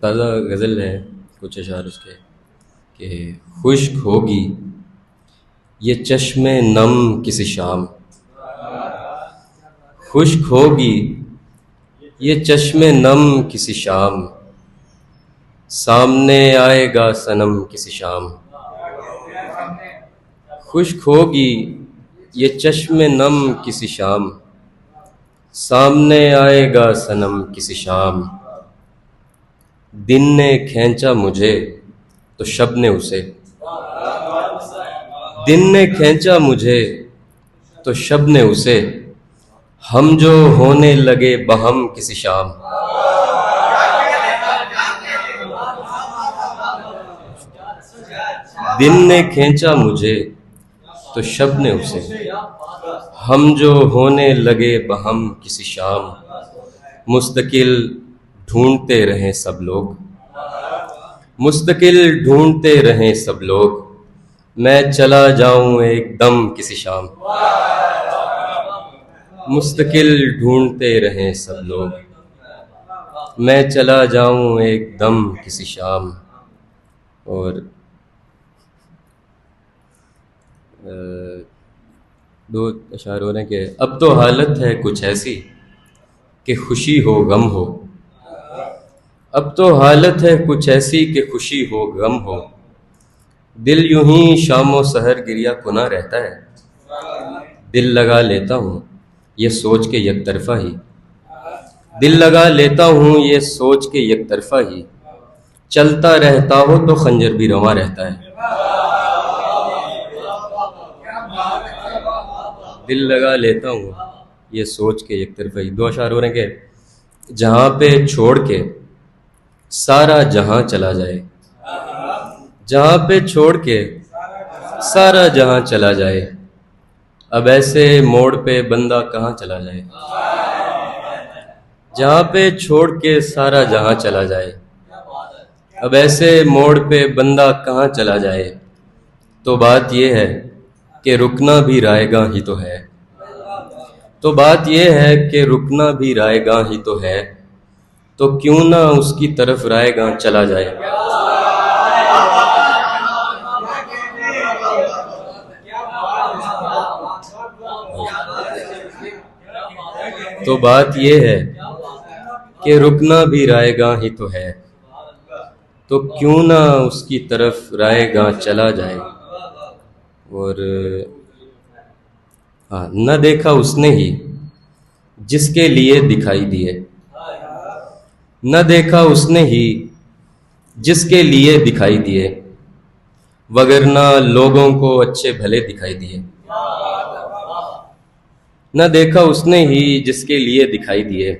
ताज़ा गज़ल है, कुछ अशार उसके कि खुश्क होगी ये चश्मे नम किसी शाम, खुश्क होगी ये चश्मे नम किसी शाम, सामने आएगा सनम किसी शाम। खुश्क होगी ये चश्मे नम किसी शाम, सामने आएगा सनम किसी शाम। दिन ने खींचा मुझे तो शब ने उसे, दिन ने खींचा मुझे तो शब ने उसे, हम जो होने लगे बहम किसी शाम। दिन ने खींचा मुझे तो शब ने उसे, हम जो होने लगे बहम किसी शाम। मुस्तकिल ढूंढते रहें सब लोग, मुस्तकिल ढूंढते रहें सब लोग, मैं चला जाऊं एकदम किसी शाम। मुस्तकिल ढूंढते रहें सब लोग, मैं चला जाऊं एकदम किसी शाम। और दो अशार हो रहे हैं कि अब तो हालत है कुछ ऐसी कि खुशी हो गम हो, अब तो हालत है कुछ ऐसी कि खुशी हो गम हो। दिल यूं ही शामो सहर गिरिया कुना रहता है, दिल लगा लेता हूँ ये सोच के एक तरफा ही, दिल लगा लेता हूँ ये सोच के एक तरफा ही, चलता रहता हो तो खंजर भी रवां रहता है। दिल लगा लेता हूँ ये सोच के एक तरफा ही। दो अशार हो रहे हैं कि जहाँ पे छोड़ के सारा जहां चला जाए, जहां पे छोड़ के सारा जहां चला जाए, अब ऐसे मोड़ पे बंदा कहाँ चला जाए। जहां पे छोड़ के सारा जहां चला जाए, अब ऐसे मोड़ पे बंदा कहाँ चला जाए। तो बात यह है कि रुकना भी रायगां ही तो है, तो बात यह है कि रुकना भी रायगां ही तो है, तो क्यों ना उसकी तरफ रायगां चला जाए। तो बात यह है कि रुकना भी रायगां ही तो है, तो क्यों ना उसकी तरफ रायगां चला जाए। और हाँ, न देखा उसने ही जिसके लिए दिखाई दिए, न देखा उसने ही जिसके लिए दिखाई दिए, वगरना लोगों को अच्छे भले दिखाई दिए। न देखा उसने ही जिसके लिए दिखाई दिए,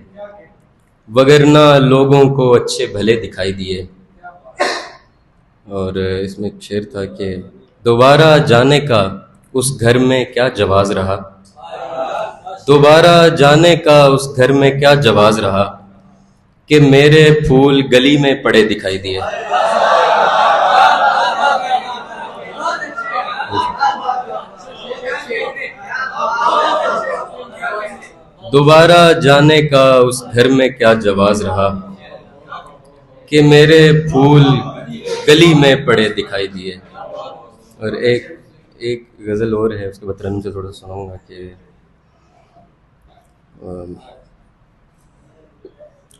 वगरना लोगों को अच्छे भले दिखाई दिए। और इसमें एक शेर था कि दोबारा जाने का उस घर में क्या जवाज रहा, दोबारा जाने का उस घर में क्या जवाज रहा, कि मेरे फूल गली में पड़े दिखाई दिए। दोबारा जाने का उस घर में क्या जवाज रहा, कि मेरे फूल गली में पड़े दिखाई दिए। और एक एक गज़ल और है, उसके बाद तरन्नुम से थोड़ा सुनाऊंगा कि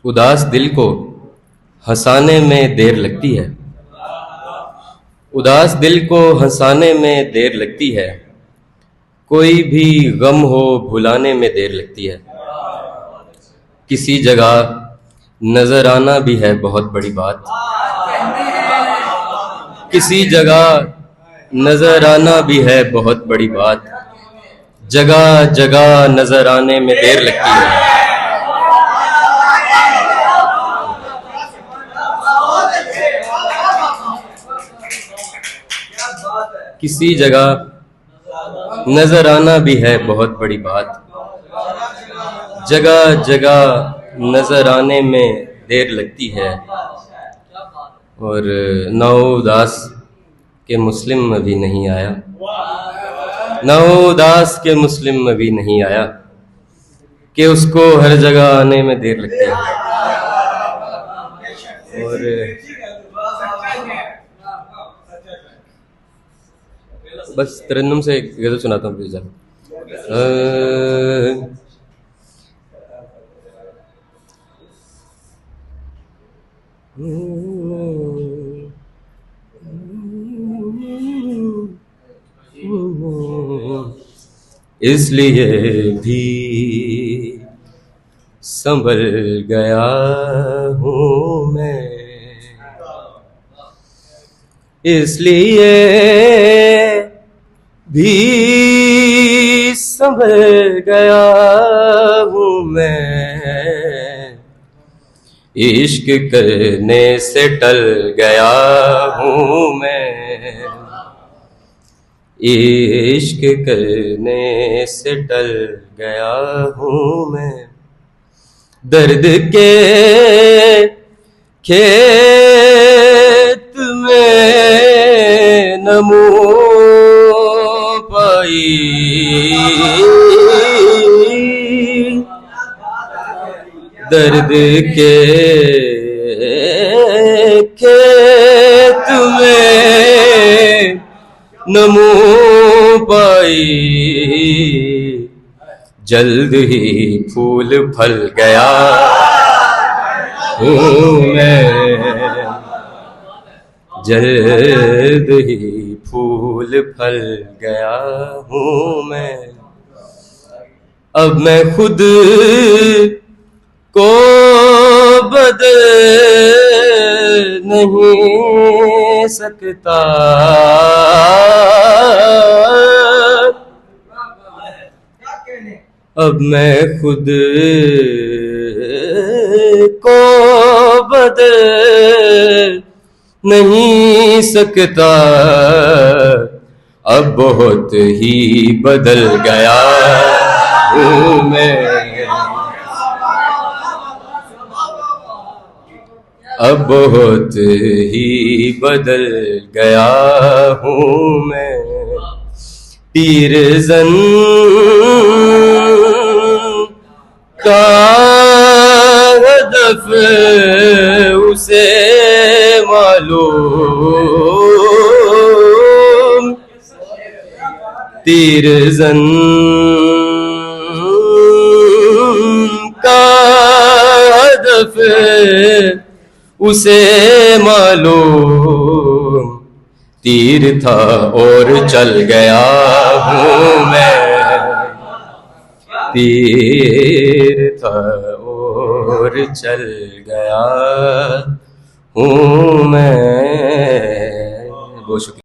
उदास दिल को हंसाने में देर लगती है, उदास दिल को हंसाने में देर लगती है, कोई भी गम हो भुलाने में देर लगती है। किसी जगह नजर आना भी है बहुत बड़ी बात, किसी जगह नजर आना भी है बहुत बड़ी बात, जगह जगह नजर आने में देर लगती है। किसी जगह नजर आना भी है बहुत बड़ी बात, जगह जगह नजर आने में देर लगती है। और नौ उदास के मुस्लिम अभी नहीं आया, नौ उदास के मुस्लिम अभी नहीं आया, कि उसको हर जगह आने में देर लगती है। और बस तरन्नुम से एक गज़ल सुनाता हूँ फिर इसलिए भी संभल गया हूँ मैं, इसलिए भी संभल गया हूँ मैं, इश्क करने से टल गया हूँ मैं, इश्क करने से टल गया हूँ मैं, दर्द के खेत में नमो पाई, दर्द के खेत में नमो पाई, जल्द ही फूल फल गया हूँ मैं, जल्द ही फूल फल गया हूँ मैं, अब मैं खुद को बदल नहीं सकता, अब मैं खुद को बदल नहीं सकता, अब बहुत ही बदल गया हूँ मैं, अब बहुत ही बदल गया हूँ मैं, तीर जन का हदफ उसे मालूम, तीर जन का हदफ उसे मालूम, तीर था और चल गया हूँ मैं, तीर था और चल गया हूँ मैं। बहुत शुक्रिया।